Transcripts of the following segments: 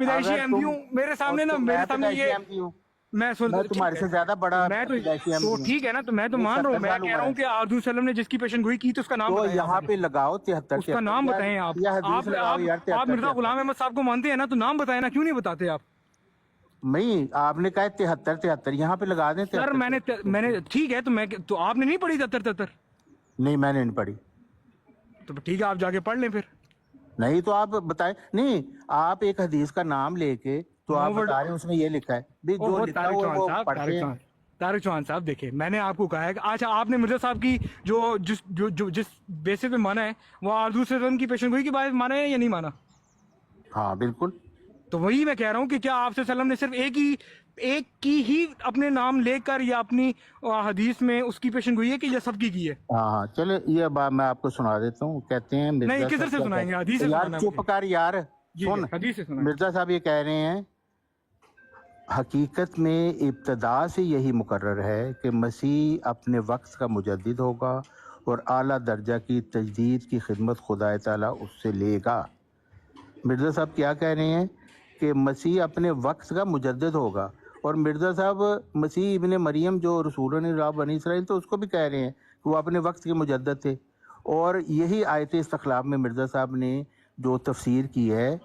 پیدائشی احمدی ہوں، میرے سامنے نا، میرے سامنے یہ میں تمہارے سے زیادہ بڑا میں تو ٹھیک ہے نا، تو میں تو مان رہا ہوں، میں کہہ رہا ہوں کہ آدھو وسلم نے جس کی پیشن گوئی کی تو اس کا نام تو بتائیں، یہاں پہ لگاؤ 73 اس کا نام بتائیں آپ آپ مرزا غلام احمد صاحب کو مانتے ہیں نا، تو نام بتائیں نا، کیوں نہیں بتاتے آپ؟ نہیں، آپ نے کہا 73 یہاں پہ لگا دیں سر 73۔ میں نے ٹھیک ہے، تو آپ نے نہیں پڑھی 73 نہیں میں نے نہیں پڑھی۔ تو ٹھیک ہے، آپ جا کے پڑھ لیں پھر۔ نہیں تو آپ بتائیں، نہیں آپ ایک حدیث کا نام لے کے تو آپ بتا رہے ہیں اس میں یہ لکھا ہے بھی جو لکھا ہے وہ پڑھتے ہیں۔ طارق چوہان صاحب دیکھیں، میں نے آپ کو کہا ہے کہ اچھا آپ نے مرزا صاحب کی جس بیسس پہ مانا ہے وہ آردو وسلم کی پیشن گوئی کی بات مانا ہے یا نہیں مانا؟ ہاں بالکل۔ تو وہی میں کہہ رہا ہوں کہ کیا آپ سے وسلم نے صرف ایک کی ہی اپنے نام لے کر یا اپنی حدیث میں اس کی پیشن گوئی ہے کہ یہ سب کی ہے؟ ہاں چلے یہ بات میں آپ کو سنا دیتا ہوں۔ کہتے ہیں نہیں، کدھر سے سنائیں گے؟ حدیث سے یار سنانا ہے چپ کر یار، سن۔ حدیث سے سنائیں۔ مرزا صاحب یہ کہہ رہے ہیں حقیقت میں ابتدا سے یہی مقرر ہے کہ مسیح اپنے وقت کا مجدد ہوگا اور اعلیٰ درجہ کی تجدید کی خدمت خدا تعالیٰ اس سے لے گا۔ مرزا صاحب کیا کہہ رہے ہیں کہ مسیح اپنے وقت کا مجدد ہوگا، اور مرزا صاحب مسیح ابن مریم جو رسول اللہ بنی اسرائیل تو اس کو بھی کہہ رہے ہیں کہ وہ اپنے وقت کے مجدد تھے۔ اور یہی آیت استخلاف میں مرزا صاحب نے جو تفسیر کی ہے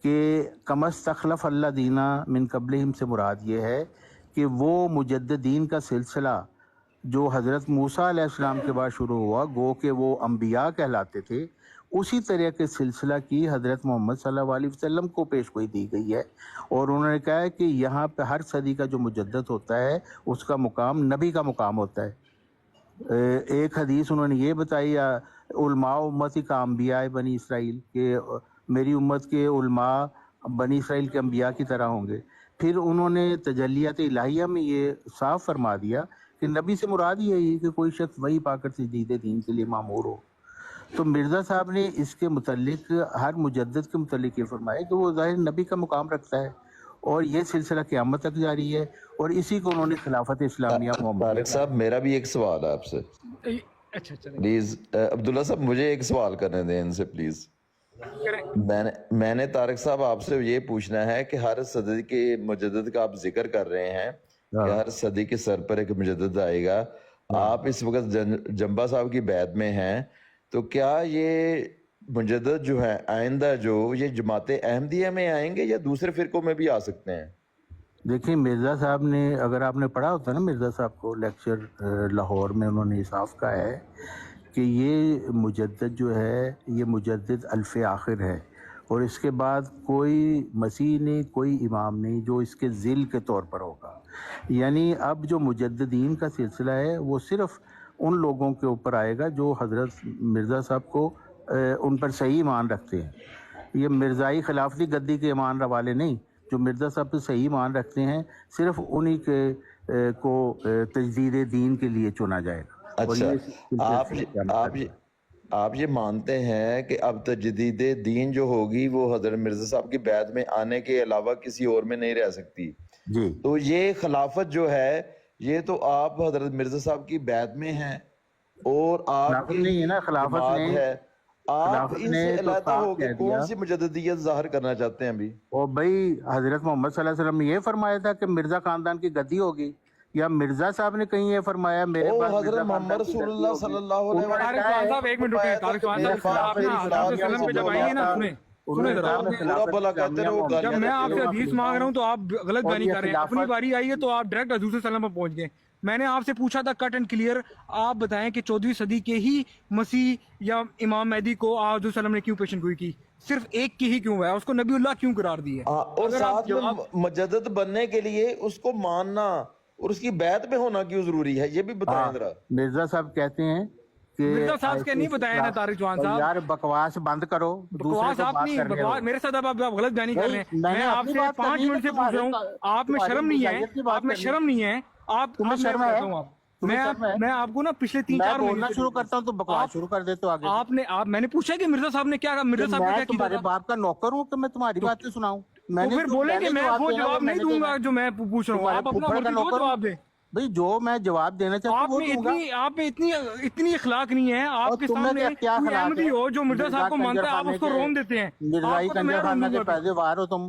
کہ کم استخلف اللہ دینا من قبلہم سے مراد یہ ہے کہ وہ مجددین کا سلسلہ جو حضرت موسیٰ علیہ السلام کے بعد شروع ہوا، گو کہ وہ انبیاء کہلاتے تھے، اسی طرح کے سلسلہ کی حضرت محمد صلی اللہ علیہ وسلم کو پیش گوئی دی گئی ہے۔ اور انہوں نے کہا ہے کہ یہاں پہ ہر صدی کا جو مجدد ہوتا ہے اس کا مقام نبی کا مقام ہوتا ہے۔ ایک حدیث انہوں نے یہ بتائی علماء امتی کا انبیاء بنی اسرائیل، کہ میری امت کے علماء بنی اسرائیل کے انبیاء کی طرح ہوں گے۔ پھر انہوں نے تجلیات الہیہ میں یہ صاف فرما دیا کہ نبی سے مراد یہی کہ کوئی شخص وحی پا کر تجدید دین کے لیے مامور ہو۔ تو مرزا صاحب نے اس کے متعلق ہر مجدد کے متعلق یہ فرمایا کہ وہ ظاہر نبی کا مقام رکھتا ہے، اور یہ سلسلہ قیامت تک جاری ہے، اور اسی کو انہوں نے خلافت اسلامیہ طارق صاحب میرا بھی ایک سوال ہے آپ سے، اچھا پلیز عبداللہ صاحب مجھے ایک سوال کرنے دیں ان سے پلیز۔ میں نے طارق صاحب آپ سے یہ پوچھنا ہے کہ ہر صدی کے مجدد کا آپ ذکر کر رہے ہیں کہ ہر صدی کے سر پر ایک مجدد آئے گا، آپ اس وقت جنبہ صاحب کی بیعت میں ہیں، تو کیا یہ مجدد جو ہے آئندہ جو یہ جماعت احمدیہ میں آئیں گے یا دوسرے فرقوں میں بھی آ سکتے ہیں؟ دیکھیں مرزا صاحب نے، اگر آپ نے پڑھا ہوتا نا مرزا صاحب کو لیکچر لاہور میں، انہوں نے صاف کہا ہے کہ یہ مجدد جو ہے یہ مجدد الف آخر ہے، اور اس کے بعد کوئی مسیح نہیں، کوئی امام نہیں جو اس کے ذیل کے طور پر ہوگا۔ یعنی اب جو مجددین کا سلسلہ ہے وہ صرف ان لوگوں کے اوپر آئے گا جو حضرت مرزا صاحب کو ان پر صحیح ایمان رکھتے ہیں۔ یہ مرزائی خلافتی گدی کے ایمان والے نہیں، جو مرزا صاحب پہ صحیح ایمان رکھتے ہیں، صرف انہی کے کو تجدید دین کے لیے چنا جائے گا۔ اچھا، آپ یہ مانتے ہیں کہ اب تجدید دین جو ہوگی وہ حضرت مرزا صاحب کی بیعت میں آنے کے علاوہ کسی اور میں نہیں رہ سکتی؟ جی، تو یہ خلافت جو ہے یہ تو آپ حضرت مرزا صاحب کی بیعت میں ہیں، اور آپ کی نہیں ہے نا خلافت نے، ہے، آپ ان سے تو علیحدہ صاف ہو کے کہہ کون دیا۔ سی مجددیت ظاہر کرنا چاہتے ہیں ابھی؟ اور بھائی حضرت محمد صلی اللہ علیہ وسلم نے یہ فرمایا تھا کہ مرزا خاندان کی گدی ہوگی، یا مرزا صاحب نے کہیں یہ فرمایا میرے پاس حضرت محمد رسول اللہ صلی اللہ علیہ وسلم؟ طارق چوہان صاحب ایک منٹ رکیں، طارق چوہان صاحب آپ نا حضرت وسلم پہ جب آئیں گے نا، سنیں ذرا، جب میں آپ سے حدیث مانگ رہا ہوں تو آپ غلط بیانی کر رہے ہیں۔ اپنی باری آئی ہے تو آپ ڈائریکٹ حضور صلی اللہ علیہ وسلم پر پہنچ گئے۔ میں نے آپ سے پوچھا تھا کٹ اینڈ کلیئر، آپ بتائیں کہ 14ویں صدی کے ہی مسیح یا امام مہدی کو آپ حضور صلی اللہ علیہ وسلم نے کیوں پیشن گوئی کی؟ صرف ایک کی ہی کیوں ہے؟ اس کو نبی اللہ کیوں قرار دی ہے؟ اور ساتھ میں مجدد بننے کے لیے اس کو ماننا اور اس کی بیعت میں ہونا کیوں ضروری ہے، یہ بھی بتائیں ذرا۔ مرزا صاحب کہتے ہیں کہ مرزا صاحب کے نہیں بتایا نا طارق چوہان صاحب؟ یار بکواس بند کرو، بکواس آپ نہیں، بکواس میرے ساتھ آپ غلط بیانی کر رہے ہیں۔ میں آپ سے 5 منٹ سے پوچھ رہا ہوں، آپ میں شرم نہیں ہے؟ آپ میں شرم نہیں ہے؟ میں آپ کو نا پچھلے 3-4 مہینے بولنا شروع کرتا ہوں تو بکواس شروع کر دیتے ہو آگے۔ آپ نے میں نے پوچھا کہ مرزا صاحب نے کیا کہا، مرزا صاحب نے کیا کیا؟ تمہارے باپ کا نوکر ہوں کہ میں تمہاری باتیں سناؤں؟ تو پھر بولیں کہ میں وہ جواب نہیں دوں گا جو میں پوچھ رہا ہوں، آپ اپنا جواب دیں۔ بھئی جو میں جواب دینا چاہتا ہوں وہ دوں گا۔ آپ میں اتنی اخلاق نہیں ہے، آپ کے سامنے احمدی ہو جو مرزا صاحب کو مانتا ہے، آپ اس کو روم دیتے ہیں۔ مرزائی کنجر خانہ کے پیدے وار ہو تم،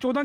14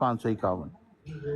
551।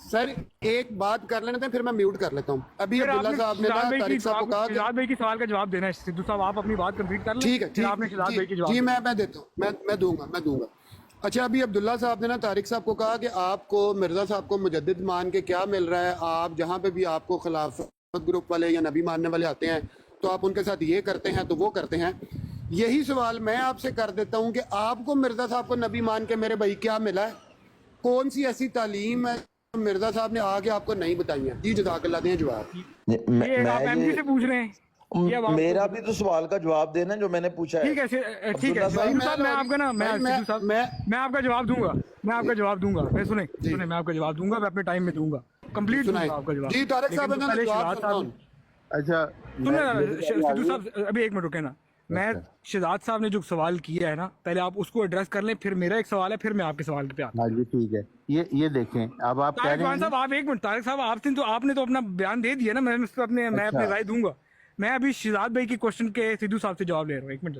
سر ایک بات کر لیتے ہیں پھر میں میوٹ کر لیتا ہوں. ابھی عبداللہ صاحب نے نا طارق صاحب کو کہا کہ شہزاد بھائی کی سوال کا جواب دینا ہے. سدھو صاحب آپ اپنی بات کمپلیٹ کر لیں. ٹھیک ہے پھر آپ نے شہزاد بھائی کی جواب جی میں دیتا ہوں, میں دوں گا. اچھا ابھی عبداللہ صاحب نے نا طارق صاحب کو کہا کہ آپ کو مرزا صاحب کو مجدد مان کے کیا مل رہا ہے, آپ جہاں پہ بھی آپ کو خلافت گروپ والے یا نبی ماننے والے آتے ہیں تو آپ ان کے ساتھ یہ کرتے ہیں تو وہ کرتے ہیں. یہی سوال میں آپ سے کر دیتا ہوں کہ آپ کو مرزا صاحب کو نبی مان کے میرے بھائی کیا ملا ہے؟ کون سی ایسی تعلیم ہے مرزا صاحب نے آگے آپ کو نہیں بتائی ہے؟ جی جزاک اللہ دیں جواب. یہ آپ ایم جی سے پوچھ رہے ہیں. میرا بھی تو سوال کا جواب دینا جو میں نے پوچھا ہے. ٹھیک ہے صاحب میں آپ کا نا میں آپ کا جواب دوں گا. میں آپ کا جواب دوں گا. سنیں میں آپ کا جواب دوں گا. میں اپنے ٹائم میں دوں گا. کمپلیٹ دوں گا آپ کا جواب. جی طارق صاحب نے جواب سننا. اچھا سدھو صاحب ابھی ایک منٹ رکے نا. میں شہزاد صاحب نے جو سوال کیا ہے نا پہلے آپ اس کو ایڈریس کر لیں, پھر میرا ایک سوال ہے, پھر میں آپ کے سوال پہ آتا ہوں. ہاں جی ٹھیک ہے. یہ دیکھیں اب آپ کہہ رہے ہیں صاحب آپ ایک منٹ. طارق صاحب آپ نے تو اپنا بیان دے دیا نا. میں اس پہ اپنی رائے دوں گا. میں ابھی شہزاد بھائی کی کوشچن کے سدھو صاحب سے جواب لے رہا ہوں. ایک منٹ.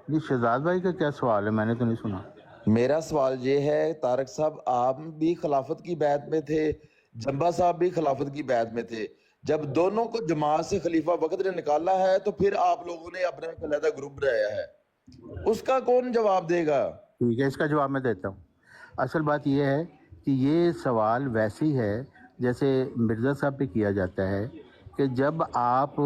جی شہزاد بھائی کا کیا سوال ہے؟ میں نے تو نہیں سنا. میرا سوال یہ ہے طارق صاحب, آپ بھی خلافت کی بیعت میں تھے, جنبا صاحب بھی خلافت کی بیعت میں تھے. جب دونوں کو جماعت سے خلیفہ وقت نے نکالا ہے تو پھر آپ لوگوں نے اپنا علیحدہ گروپ بنایا ہے, اس کا کون جواب دے گا؟ ٹھیک ہے اس کا جواب میں دیتا ہوں. اصل بات یہ ہے کہ یہ سوال ویسی ہے جیسے مرزا صاحب پہ کیا جاتا ہے کہ جب آپ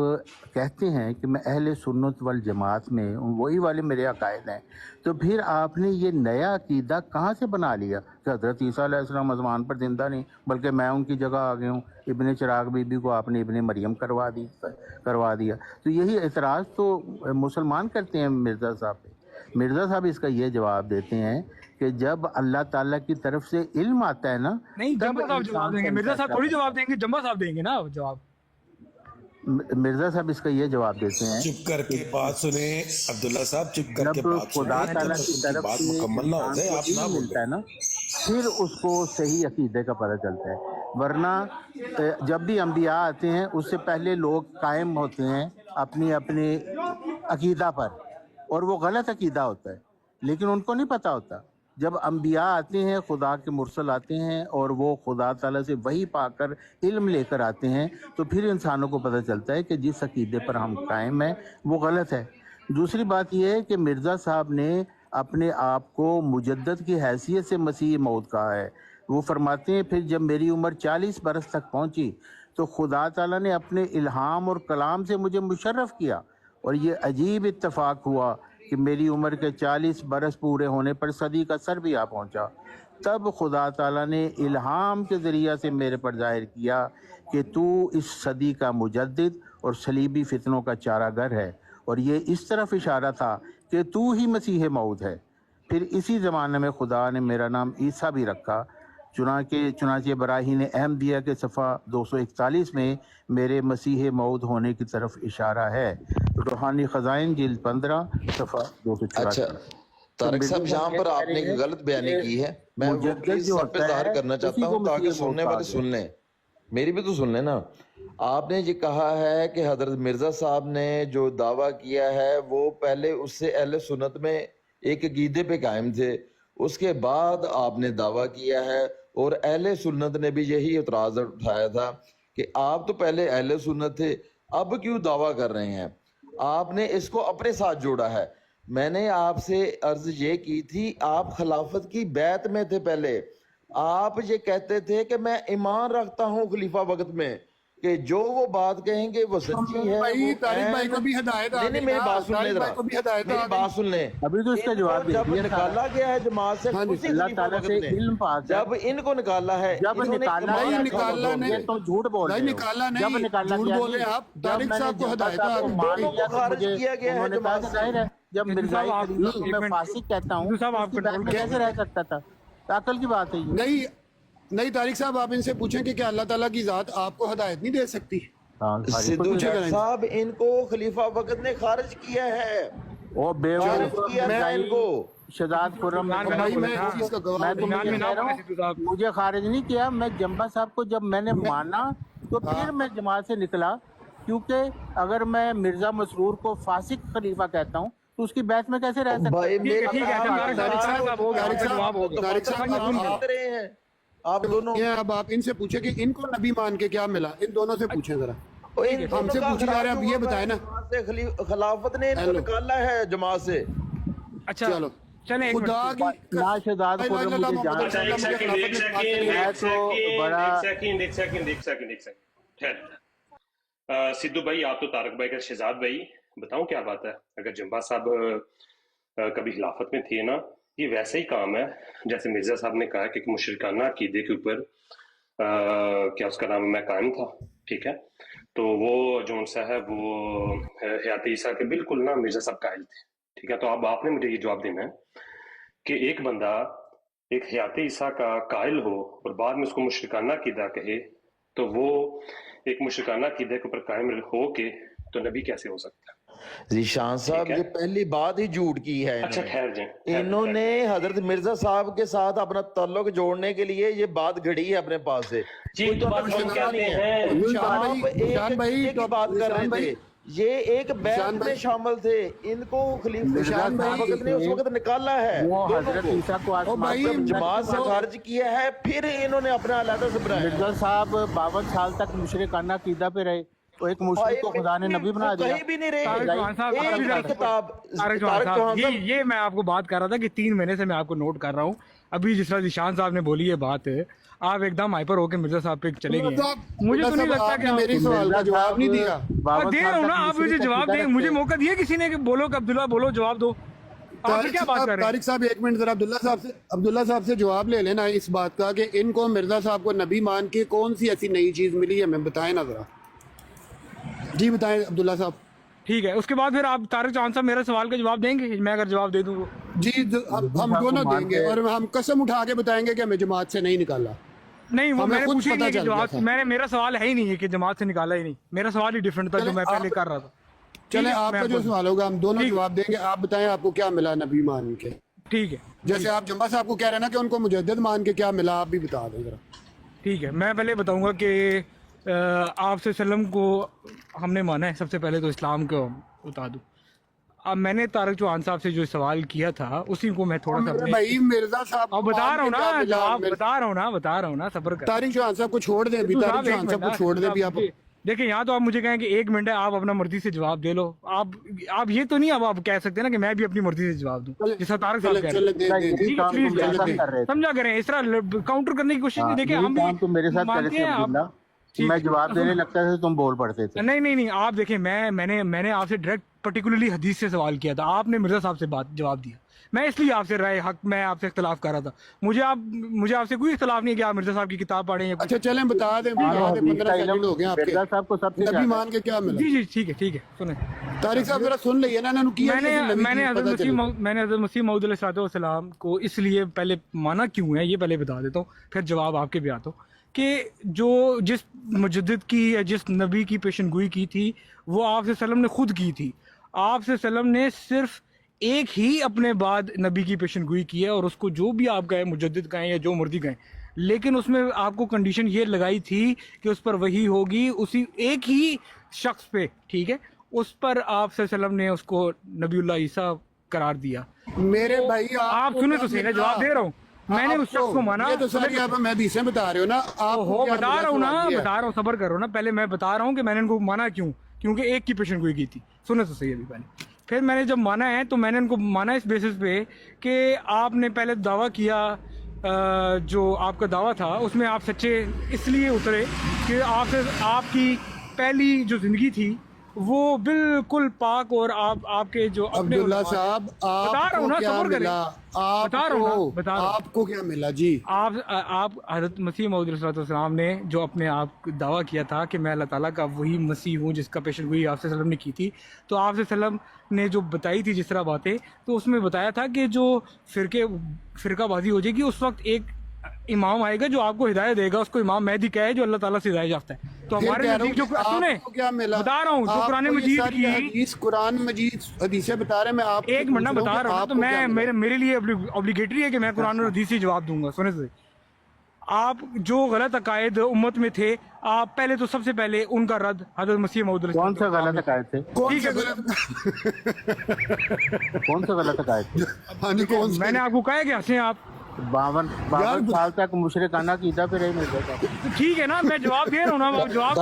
کہتے ہیں کہ میں اہل سنت والجماعت میں ہوں, وہی والے میرے عقائد ہیں, تو پھر آپ نے یہ نیا عقیدہ کہاں سے بنا لیا کہ حضرت عیسیٰ علیہ السلام آسمان پر زندہ نہیں بلکہ میں ان کی جگہ آ گیا ہوں. ابن چراغ بی بی کو آپ نے ابن مریم کروا دیا. تو یہی اعتراض تو مسلمان کرتے ہیں مرزا صاحب پہ. مرزا صاحب اس کا یہ جواب دیتے ہیں کہ جب اللہ تعالیٰ کی طرف سے علم آتا ہے نا, نہیں جنبا صاحب جواب دیں گے. مرزا صاحب تھوڑی جواب دیں گے, جنبا صاحب دیں گے نا جواب. مرزا صاحب اس کا یہ جواب دیتے ہیں چپ کر کے بات سنیں عبداللہ صاحب, چپ کر کے جب بات خدا سنیں, تعالیٰ کی طرف بات سے مکمل نہ ہو جائے آپ نہ ملتا ہے نا پھر اس کو صحیح عقیدے کا پتہ چلتا ہے. ورنہ جب بھی انبیاء آتے ہیں اس سے پہلے لوگ قائم ہوتے ہیں اپنی عقیدہ پر, اور وہ غلط عقیدہ ہوتا ہے لیکن ان کو نہیں پتہ ہوتا. جب انبیاء آتے ہیں, خدا کے مرسل آتے ہیں, اور وہ خدا تعالیٰ سے وحی پا کر علم لے کر آتے ہیں, تو پھر انسانوں کو پتہ چلتا ہے کہ جس عقیدے پر ہم قائم ہیں وہ غلط ہے. دوسری بات یہ ہے کہ مرزا صاحب نے اپنے آپ کو مجدد کی حیثیت سے مسیح موعود کہا ہے. وہ فرماتے ہیں پھر جب میری عمر 40 برس تک پہنچی تو خدا تعالیٰ نے اپنے الہام اور کلام سے مجھے مشرف کیا, اور یہ عجیب اتفاق ہوا کہ میری عمر کے 40 برس پورے ہونے پر صدی کا سر بھی آ پہنچا. تب خدا تعالیٰ نے الہام کے ذریعہ سے میرے پر ظاہر کیا کہ تو اس صدی کا مجدد اور صلیبی فتنوں کا چارہ گر ہے, اور یہ اس طرف اشارہ تھا کہ تو ہی مسیح موعود ہے. پھر اسی زمانے میں خدا نے میرا نام عیسیٰ بھی رکھا. چنانچہ براہین احمدیہ کے صفحہ 241 میں میرے مسیح موعود ہونے کی طرف اشارہ ہے. روحانی خزائن جلد 15 صفحہ 244. اچھا طارق صاحب یہاں پر آپ نے غلط بیانی کی ہے, میں وہ پلیز سب پہ ظاہر کرنا چاہتا ہوں تاکہ سننے والے سن لیں, میری بھی تو سن لیں نا. آپ نے یہ کہا ہے کہ حضرت مرزا صاحب نے جو دعویٰ کیا ہے وہ پہلے اس سے اہل سنت میں ایک عقیدے پہ قائم تھے, اس کے بعد آپ نے دعویٰ کیا ہے, اور اہل سنت نے بھی یہی اعتراض اٹھایا تھا کہ آپ تو پہلے اہل سنت تھے, اب کیوں دعویٰ کر رہے ہیں. آپ نے اس کو اپنے ساتھ جوڑا ہے. میں نے آپ سے عرض یہ کی تھی, آپ خلافت کی بیعت میں تھے پہلے, آپ یہ کہتے تھے کہ میں ایمان رکھتا ہوں خلیفہ وقت میں کہ جو وہ بات کہیں گے وہ سچی ہے. طارق بھائی کو بھی ہدایت آ گئی, میری بات سن لیں, میری بات سن لیں. ابھی تو اس کا جواب جب نکالا گیا ہے جماعت سے اسی اللہ خلیفہ تعالیٰ وقت سے نے, علم پاک ہے, جب ان کو نکالا ہے, جب نکالا ہے تو جھوٹ بول رہے ہو. جب نکالا گیا آپ طارق صاحب کو ہدایت آ گئی. دونوں کو خارج کیا گیا ہے جماعت سے. ظاہر ہے جب مرزا میں فاسق کہتا ہوں کیسے رہ سکتا تھا؟ عقل کی بات ہے یہ. نہیں طارق صاحب آپ ان سے پوچھیں کہ کیا اللہ تعالیٰ کی ذات آپ کو ہدایت نہیں دے سکتی؟ سدھو جٹ صاحب ان کو خلیفہ وقت نے خارج کیا ہے, وہ بے خارج کیا ہے ان کو. شہزاد خرم مجھے خارج نہیں کیا. میں جنبا صاحب کو جب میں نے مانا تو پھر میں جماعت سے نکلا, کیونکہ اگر میں مرزا مسرور کو فاسق خلیفہ کہتا ہوں تو اس کی بیعت میں کیسے رہ سکتا بھائی ٹھیک ہے ٹھیک ہے طارق صاحب ہو گیا طارق صاحب، جواب ہو گیا طارق صاحب، آپ رہے ہیں آپ دونوں یہ اب آپ ان سے پوچھیں کہ ان کو نبی مان کے کیا ملا، ان دونوں سے پوچھیں ذرا. ہم سے پوچھی جا رہے ہیں، اب یہ بتائیں نا. خلافت نے ان کو نکالا ہے جماعت سے. اچھا چلو چلیں ایک خدا منٹ کی ناشداد کو مجھے جان اچھا ایک سیکنڈ سدھو بھائی، آپ تو طارق بھائی کا شہزاد بھائی، بتاؤں کیا بات ہے. اگر جمبا صاحب کبھی خلافت میں تھے نا، یہ ویسا ہی کام ہے جیسے مرزا صاحب نے کہا کہ مشرکانہ عقیدے کے اوپر کیا اس کا نام میں قائم تھا. ٹھیک ہے، تو وہ جو سا ہے وہ حیات عیسیٰ کے بالکل نا مرزا صاحب قائل تھے. ٹھیک ہے، تو اب آپ نے مجھے یہ جواب دینا ہے کہ ایک بندہ ایک حیات عیسیٰ کا قائل ہو اور بعد میں اس کو مشرکانہ عقیدہ کہے، تو وہ ایک مشرکانہ عقیدے کے اوپر قائم ہو کے تو نبی کیسے ہو سکتا ہے؟ ذیشان صاحب یہ پہلی بات ہی جھوٹ کی ہے اچھا خیر جائیں، انہوں نے حضرت مرزا صاحب کے ساتھ اپنا تعلق جوڑنے کے لیے یہ بات گھڑی ہے اپنے پاس سے. جی تو بات ہم کہتے ہیں شان بھائی کی بات کر رہے تھے، یہ ایک بیعت میں شامل تھے. ان کو خلیفہ وقت نے اس وقت نکالا ہے، وہ حضرت عیسیٰ کو آسمان جب جماعت سے خارج کیا ہے پھر انہوں نے اپنا علیحدہ سے بنایا. مرزا صاحب 52 سال تک مشرکانہ عقیدہ پہ رہے، تو ایک مشرک کو خدا نے نبی بنا دیا. کہیں بھی نہیں رہے. طارق صاحب یہ میں آپ کو بات کر رہا تھا کہ 3 مہینے سے میں آپ کو نوٹ کر رہا ہوں. ابھی جس طرح ذیشان صاحب نے بولی یہ بات، آپ ایک دم ہائپر ہو کے مرزا صاحب پہ چلے گئے. مجھے تو نہیں لگتا کہ میری سوال کا جواب نہیں دیا. دے رہا ہوں نا، آپ مجھے جواب دیں. مجھے موقع دیا کسی نے کہ بولو کہ عبداللہ بولو، جواب دو. آپ کیا بات کر رہے ہیں؟ طارق صاحب ایک منٹ ذرا عبداللہ صاحب سے جواب لے لینا اس بات کا کہ ان کو مرزا صاحب کو نبی مان کے کون سی ایسی نئی چیز ملی ہے، ہمیں بتائیں نا ذرا. جی بتائیں عبداللہ صاحب. ٹھیک ہے، اس کے بعد پھر آپ طارق چوہان صاحب میرے سوال کا جواب دیں گے؟ میں اگر جواب دے دوں جی ہم دونوں دیں گے، اور ہم قسم اٹھا کے بتائیں گے کہ ہمیں جماعت سے نہیں نکالا. نہیں، وہ میں نے خود پوچھا ہی پتہ نہیں کہ چل جماعت، گیا تھا. میرا سوال ہے ہی نہیں ہے کہ جماعت سے نکالا ہی نہیں. میرا سوال ہی ڈیفرنٹ تھا جو میں پہلے کر رہا تھا. چلیں آپ کا جو سوال ہوگا ہم دونوں جواب دیں گے. آپ بتائیں آپ کو کیا ملا نبی مان کے. ٹھیک ہے، جیسے آپ جمبا صاحب کو کہہ رہے ہیں نا کہ ان کو مجدد مان کے کیا ملا، آپ بھی بتا دیں ذرا. ٹھیک ہے. میں پہلے بتاؤں گا کہ آپ سے وسلم کو ہم نے مانا ہے. سب سے پہلے تو اسلام کو بتا دوں. اب میں نے طارق چوہان صاحب سے جو سوال کیا تھا اسی کو میں تھوڑا سا بھائی مرزا صاحب اب بتا رہا ہوں نا، جواب بتا رہا ہوں نا، صبر کر. طارق چوہان صاحب کو چھوڑ دیں، طارق چوہان صاحب کو چھوڑ دیں بھی. آپ دیکھیں یہاں تو آپ مجھے کہیں کہ 1 منٹ ہے، آپ اپنا مرضی سے جواب دے لو. آپ یہ تو نہیں اب آپ کہہ سکتے نا کہ میں بھی اپنی مرضی سے جواب دوں، جیسا طارق صاحب کہہ رہے ہیں. سمجھا کریں، اس طرح کاؤنٹر کرنے کی کوشش نہیں. دیکھیں ہم بھی میرے ساتھ مانتے ہیں میں جواب دینے لگتا تھا تم بول پڑتے تھے. نہیں آپ دیکھیں، میں نے آپ سے ڈائریکٹ پرٹیکولرلی حدیث سے سوال کیا تھا، آپ نے مرزا صاحب سے جواب دیا. میں اس لیے آپ سے رائے حق میں آپ سے اختلاف کر رہا تھا. مجھے آپ سے کوئی اختلاف نہیں ہے کہ آپ مرزا صاحب کی کتاب پڑھیں یا اچھا چلیں بتا دیں 15 سیکنڈ ہو گئے آپ کے. مرزا صاحب کو سب سے نبی مان کے کیا ملا. جی ٹھیک ہے سنیں. طارق صاحب ذرا سن لئیے نا. میں نے حضرت مسیح موعود علیہ السلام کو اس لیے پہلے مانا کیوں ہے یہ پہلے بتا دیتا ہوں، پھر جواب آپ کے بھی آتا ہوں. کہ جس مجدد کی یا جس نبی کی پیشن گوئی کی تھی وہ آپ صلی اللہ علیہ وسلم نے خود کی تھی. آپ صلی اللہ علیہ وسلم نے صرف ایک ہی اپنے بعد نبی کی پیشن گوئی کی ہے، اور اس کو جو بھی آپ کہیں مجدد کہیں یا جو مرضی کہیں، لیکن اس میں آپ کو کنڈیشن یہ لگائی تھی کہ اس پر وحی ہوگی اسی ایک ہی شخص پہ. ٹھیک ہے، اس پر آپ صلی اللہ علیہ وسلم نے اس کو نبی اللہ عیسیٰ قرار دیا. میرے بھائی آپ سنیں تو صحیح ہے، جواب دے رہا ہوں. میں نے اس شخص کو مانا. یہ تو ساری آپ میں بھی سے بتا رہے ہو نا. آپ بتا رہا ہوں صبر کرو نا. پہلے میں بتا رہا ہوں کہ میں نے ان کو مانا کیونکہ ایک کی پیشن گوئی کی تھی. سنیں تو صحیح ابھی پہلے. پھر میں نے جب مانا ہے تو میں نے ان کو مانا اس بیسس پہ کہ آپ نے پہلے دعویٰ کیا، جو آپ کا دعویٰ تھا اس میں آپ سچے اس لیے اترے کہ آپ کی پہلی جو زندگی تھی وہ بالکل پاک، اور آپ کے جو عبداللہ صاحب آپ کو کیا ملا. جی آپ حضرت مسیح موعود علیہ السلام نے جو اپنے آپ دعویٰ کیا تھا کہ میں اللہ تعالیٰ کا وہی مسیح ہوں جس کا پیشن گوئی آپ صلی اللہ علیہ وسلم نے کی تھی، تو آپ صلی اللہ علیہ وسلم نے جو بتائی تھی جس طرح باتیں، تو اس میں بتایا تھا کہ جو فرقہ بازی ہو جائے گی اس وقت ایک امام آئے گا جو آپ کو ہدایت دے گا، اس کو امام مہدی کہے جو اللہ تعالیٰ سے ہدایت یافتہ ہے. تو ہمارے نزدیک جو بتا رہا ہوں جو قرآن مجید کی قرآن مجید حدیثیں بتا رہے ہیں، میں آپ ایک منٹ بتا رہا ہوں. تو میں میرے لیے اوبلیگیٹری ہے کہ میں قرآن اور حدیث سے جواب دوں گا. سنیں سے آپ جو غلط عقائد امت میں تھے، آپ پہلے تو سب سے پہلے ان کا رد حضرت مسیح موعود علیہ کون سا غلط عقائد تھے؟ کون سے کون سا غلط عقائد تھے؟ ہاں جی کون سے؟ میں نے آپ کو کہا ہے کہ ہنسیں آپ. 52 سال تک مشرکانہ عقیدہ پہ رہے مرزا صاحب. ٹھیک ہے نا، میں جواب دے رہا ہوں نا. آپ جواب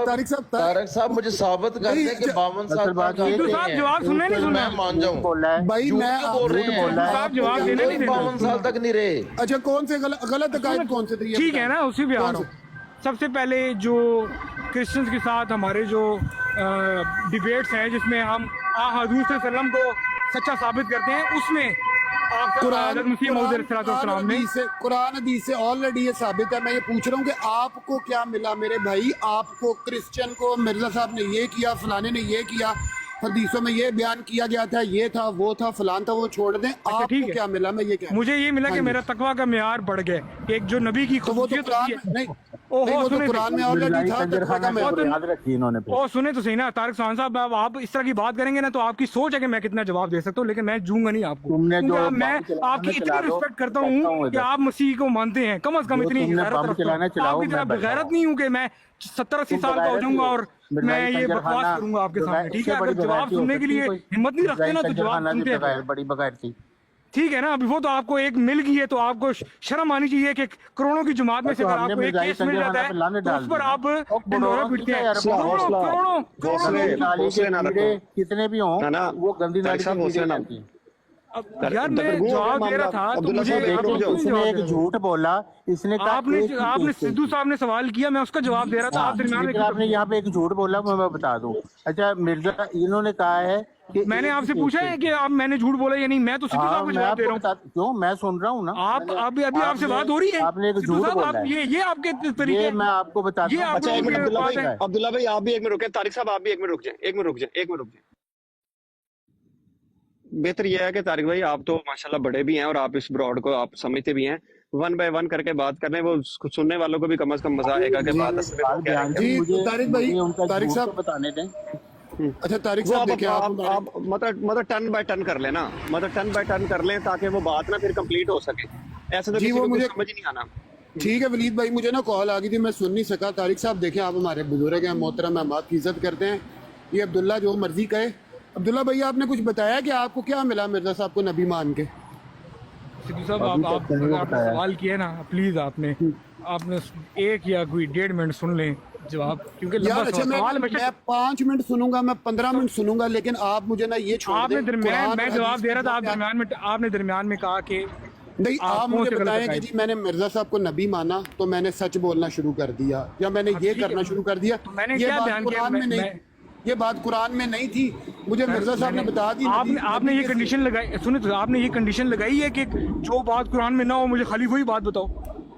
طارق صاحب مجھے ثابت کر دیں کہ 52 سال بات یہ صاحب جواب سننے نہیں میں سننا. مان جاؤں بول رہا ہے بھائی میں بول رہے ہیں آپ جواب دینے نہیں دینا. 52 سال تک نہیں رہے. اچھا کون سے غلط عقائد کون سے تھے؟ ٹھیک ہے نا، اسی بھی آ رہا ہوں. سب سے پہلے جو کرسچنز کے ساتھ ہمارے جو ڈیبیٹس ہیں جس میں ہم حضور صلی اللہ علیہ وسلم کو سچا ثابت کرتے ہیں، اس میں حضرت مسیح موعود علیہ السلام نے قرآن حدیث سے آلریڈی یہ ثابت ہے. میں یہ پوچھ رہا ہوں کہ آپ کو کیا ملا میرے بھائی؟ آپ کو کرسچن کو مرزا صاحب نے یہ کیا، فلانے نے یہ کیا، حدیثوں میں یہ بیان کیا گیا تھا، یہ تھا وہ تھا فلان تھا، وہ چھوڑ دیں. آپ کو کیا ملا؟ میں یہ کہہ رہا ہوں مجھے یہ ملا کہ میرا تقویٰ کا معیار بڑھ گیا. ایک جو نبی کی تو وہ تو خصوصیت قرآن ہوتی ہے. نہیں وہ تو قرآن میں آلریڈی تھا. تقویٰ کا معیار. یاد رکھی انہوں نے. او سنیں تو صحیح نا طارق سبحان صاحب، آپ اس طرح کی بات کریں گے نا تو آپ کی سوچ ہے کہ میں کتنا جواب دے سکتا ہوں، لیکن میں دوں گا نہیں آپ کو. میں آپ کی اتنی رسپیکٹ کرتا ہوں کہ آپ مسیح کو مانتے ہیں، کم از کم اتنی غیرت رکھتا ہوں. آپ کی طرح بغیرت نہیں ہوں کہ میں 70-80 سال کا ہو جاؤں گا اور میں یہ بکواس کروں گا آپ کے سامنے. ٹھیک ہے، اگر جواب سننے کے لیے ہمت نہیں رکھتے نا تو جواب سنتے ہیں. بڑی بغیر تھی. ٹھیک ہے نا، ابھی وہ تو آپ کو ایک مل گئی ہے تو آپ کو شرم آنی چاہیے کہ کروڑوں کی جماعت میں سے اگر آپ کو ایک کیس مل جاتا ہے تو اس پر آپ ڈنڈورا پیٹتے ہیں. کتنے بھی ہوں وہ گندی نالی کی چیزیں ڈالتی ہیں. یار میں جواب دے رہا تھا تو مجھے اس نے ایک جھوٹ بولا. اس نے آپ نے سدھو صاحب نے سوال کیا، میں اس کا جواب دے رہا تھا. آپ درمیان میں آپ نے یہاں پہ ایک جھوٹ بولا، میں بتا دوں. اچھا مرزا انہوں نے کہا ہے کہ میں نے آپ سے پوچھا ہے کہ آپ میں نے جھوٹ بولا یا نہیں. میں تو سدھو صاحب کو جواب دے رہا ہوں. کیوں میں سن رہا ہوں نا. آپ ابھی آپ سے بات ہو رہی ہے. آپ نے ایک جھوٹ بولا ہے. یہ آپ کے طریقے میں آپ کو بتاتا ہوں. اچھا ایک منٹ عبداللہ بھائی آپ بھی ایک منٹ رکیں. طارق صاحب آپ بھی ایک منٹ رک جائیں. بہتر یہ ہے کہ طارق بھائی آپ تو ماشاءاللہ بڑے بھی ہیں اور آپ اس براڈ کو آپ سمجھتے بھی ہیں. 1 بائی 1 کر کے بات کر رہے ہیں، وہ سننے والوں کو بھی کم از کم مزہ آئے گا کہ بات طارق صاحب بتانے دیں. اچھا طارق صاحب آپ مطلب 10 بائی 10 کر لیں نا، مطلب 10 بائی 10 کر لیں تاکہ وہ بات نا پھر کمپلیٹ ہو سکے. ایسے تو کسی کو مجھے سمجھ نہیں آنا. ٹھیک ہے ولید بھائی، مجھے نا کال آ گئی تھی، میں سن نہیں سکا. طارق صاحب دیکھیں آپ ہمارے بزرگ ہیں، محترم ہیں، ہم آپ کی عزت کرتے ہیں. یہ عبداللہ جو مرضی کہے. عبداللہ بھائی آپ نے کچھ بتایا کہ آپ کو کیا ملا مرزا صاحب کو نبی مان کے؟ سدھو صاحب آپ نے سوال کیا نا، پلیز آپ نے ایک یا کوئی 1.5 منٹ سن لیں جواب، کیونکہ میں 5 منٹ سنوں گا، میں 15 منٹ سنوں گا، لیکن آپ مجھے نا یہ چھوڑ دیں. میں جواب دے رہا تھا، آپ نے درمیان میں کہا کہ نہیں. آپ مجھے بتائیں کہ جی میں نے مرزا صاحب کو نبی مانا تو میں نے سچ بولنا شروع کر دیا یا میں نے یہ کرنا شروع کر دیا. یہ بات قرآن میں نہیں تھی، مجھے مرزا صاحب نے بتا دی. آپ نے یہ کنڈیشن لگائی، سنیں تو آپ نے یہ کنڈیشن لگائی ہے کہ جو بات قرآن میں نہ ہو مجھے خالی وہی بات بتاؤ.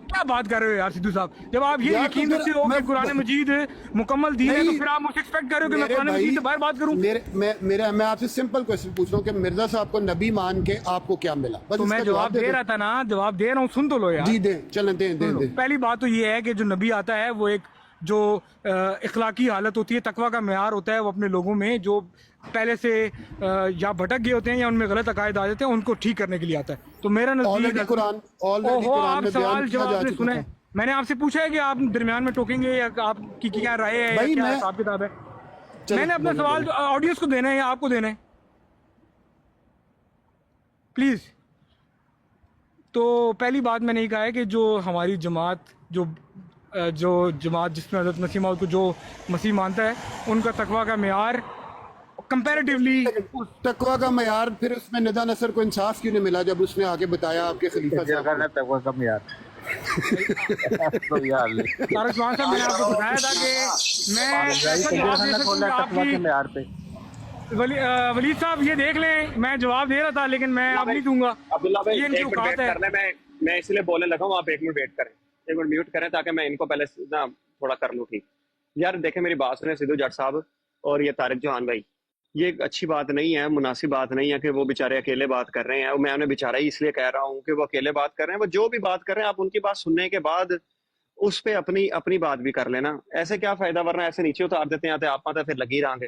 کیا بات کر رہے ہو یار سدھو صاحب؟ جب آپ یہ یقین رکھتے ہو کہ قرآن مجید مکمل دین ہے تو پھر آپ مجھ سے ایکسپیکٹ کر رہے ہو کہ میں قرآن مجید سے باہر بات کروں. میں آپ سے سمپل کوسچن پوچھ رہا ہوں کہ مرزا صاحب کو نبی مان کے آپ کو کیا ملا؟ تو میں جواب دے رہا تھا نا، جواب دے رہا ہوں، سن تو لو یار. جی دیں، چلیں دیں. پہلی بات تو یہ ہے کہ جو نبی آتا ہے وہ ایک جو اخلاقی حالت ہوتی ہے، تقویٰ کا معیار ہوتا ہے، وہ اپنے لوگوں میں جو پہلے سے یا بھٹک گئے ہوتے ہیں یا ان میں غلط عقائد آ جاتے ہیں ان کو ٹھیک کرنے کے لیے آتا ہے. تو میرا نزدیک آپ سوال جواب سے سنیں. میں نے آپ سے پوچھا ہے کہ آپ درمیان میں ٹوکیں گے یا آپ کی کیا رائے ہے، کیا حساب کتاب ہے. میں نے اپنا سوال آڈینس کو دینا ہے یا آپ کو دینا ہے پلیز. تو پہلی بات میں نے یہ کہا ہے کہ جو ہماری جماعت جو جماعت جس میں حضرت مسیح موعود کو جو مسیح مانتا ہے ان کا تقویٰ کا معیار کمپیریٹیولی تقویٰ کا معیار، پھر اس میں ندا نصر کو انصاف کیوں نہیں ملا جب اس نے آگے بتایا آپ کے خلیفہ صاحب تقویٰ کا معیار. طارق صاحب میں نے آپ کو بتایا تھا کہ ولید صاحب یہ دیکھ لیں میں جواب دے رہا تھا لیکن میں اب نہیں دوں گا. عبداللہ بھائی ایک منٹ ویٹ کرنا ہے، میں اس لیے بولنے لگا ہوں، آپ 1 منٹ ویٹ کریں، 1 منٹ میوٹ کریں تاکہ میں ان کو پہلے نا تھوڑا کر لوں. ٹھیک یار دیکھیں میری بات سنیں سدھو جٹ صاحب اور یہ طارق جوہان بھائی، یہ اچھی بات نہیں ہے، مناسب بات نہیں ہے کہ وہ بیچارے اکیلے بات کر رہے ہیں. میں انہیں بیچارہ ہی اس لیے کہہ رہا ہوں کہ وہ اکیلے بات کر رہے ہیں. وہ جو بھی بات کر رہے ہیں آپ ان کی بات سننے کے بعد اس پہ اپنی بات بھی کر لینا. ایسے کیا فائدہ، ورنہ ایسے نیچے اتار دیتے ہیں آپ پھر لگی رہیں گے.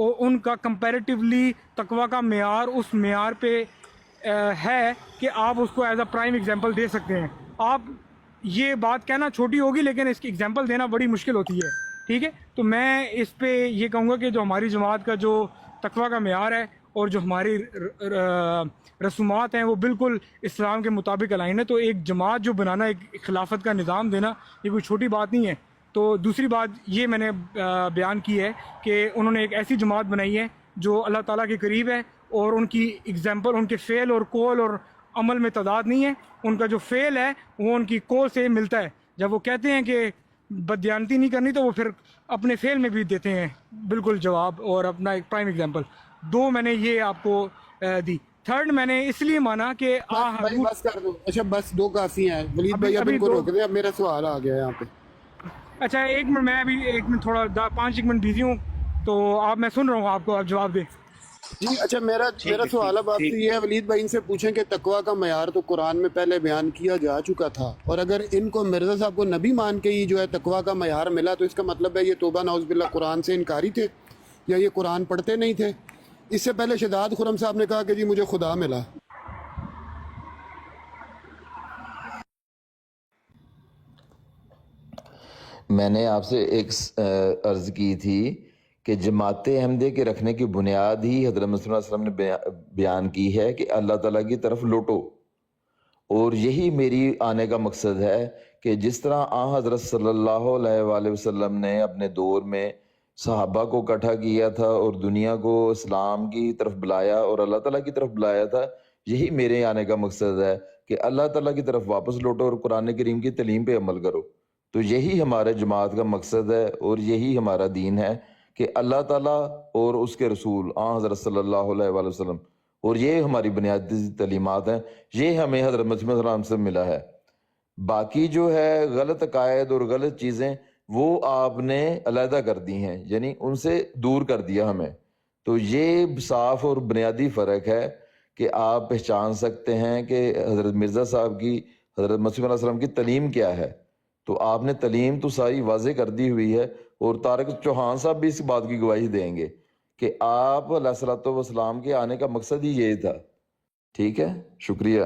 ان کا کمپیریٹیولی تقوی کا معیار اس معیار پہ ہے کہ آپ اس کو ایز اے پرائم ایگزامپل دے سکتے ہیں. آپ یہ بات کہنا چھوٹی ہوگی لیکن اس کی ایگزامپل دینا بڑی مشکل ہوتی ہے, ٹھیک ہے. تو میں اس پہ یہ کہوں گا کہ جو ہماری جماعت کا جو تقوی کا معیار ہے اور جو ہماری رسومات ہیں وہ بالکل اسلام کے مطابق الائن ہے. تو ایک جماعت جو بنانا, ایک خلافت کا نظام دینا, یہ کوئی چھوٹی بات نہیں ہے. تو دوسری بات یہ میں نے بیان کی ہے کہ انہوں نے ایک ایسی جماعت بنائی ہے جو اللہ تعالیٰ کے قریب ہے, اور ان کی ایگزامپل ان کے فعل اور قول اور عمل میں تضاد نہیں ہے. ان کا جو فعل ہے وہ ان کی قول سے ملتا ہے. جب وہ کہتے ہیں کہ بددیانتی نہیں کرنی تو وہ پھر اپنے فعل میں بھی دیتے ہیں بالکل جواب اور اپنا ایک پرائم ایگزامپل. دو میں نے یہ آپ کو دی. تھرڈ میں نے اس لیے مانا کہ بھائی بس کر دو. اچھا بس دو کافی ہیں ولید بھائی, اب ان کو روک دیں. اب میرا سوال آ گیا یہاں پہ. اچھا ایک منٹ, میں ابھی ایک منٹ تھوڑا 5 منٹ بزی ہوں تو آپ, میں سن رہا ہوں آپ کو, آپ جواب دیں. جی اچھا, میرا سوال اب آپ سے یہ ہے ولید بھائی, ان سے پوچھیں کہ تقوی کا معیار تو قرآن میں پہلے بیان کیا جا چکا تھا, اور اگر ان کو مرزا صاحب کو نبی مان کے ہی جو ہے تقوی کا معیار ملا تو اس کا مطلب ہے یہ توبہ نعوذ باللہ قرآن سے انکاری تھے یا یہ قرآن پڑھتے نہیں تھے. اس سے پہلے شہزاد خرم صاحب نے کہا کہ جی مجھے خدا ملا. میں نے آپ سے ایک عرض کی تھی کہ جماعت احمدیہ کے رکھنے کی بنیاد ہی حضرت محمد صلی اللہ علیہ وسلم نے بیان کی ہے کہ اللہ تعالیٰ کی طرف لوٹو, اور یہی میری آنے کا مقصد ہے کہ جس طرح حضرت صلی اللہ علیہ وآلہ وسلم نے اپنے دور میں صحابہ کو اکٹھا کیا تھا اور دنیا کو اسلام کی طرف بلایا اور اللہ تعالیٰ کی طرف بلایا تھا, یہی میرے آنے کا مقصد ہے کہ اللہ تعالیٰ کی طرف واپس لوٹو اور قرآن کریم کی تعلیم پہ عمل کرو. تو یہی ہمارے جماعت کا مقصد ہے اور یہی ہمارا دین ہے کہ اللہ تعالیٰ اور اس کے رسول حضرت صلی اللہ علیہ وآلہ وسلم, اور یہ ہماری بنیادی تعلیمات ہیں, یہ ہمیں حضرت مسیح علیہ السلام سے ملا ہے. باقی جو ہے غلط عقائد اور غلط چیزیں وہ آپ نے علیحدہ کر دی ہیں, یعنی ان سے دور کر دیا ہمیں. تو یہ صاف اور بنیادی فرق ہے کہ آپ پہچان سکتے ہیں کہ حضرت مرزا صاحب کی, حضرت مسیح علیہ السلام کی تعلیم کیا ہے. تو آپ نے تعلیم تو ساری واضح کر دی ہوئی ہے, اور طارق چوہان صاحب بھی اس بات کی گواہی دیں گے کہ آپ علیہ الصلوۃ والسلام کے آنے کا مقصد ہی یہی تھا. ٹھیک ہے, شکریہ.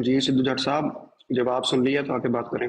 جی سدھو جٹ صاحب, جب آپ سن لیے تو آ کے بات کریں.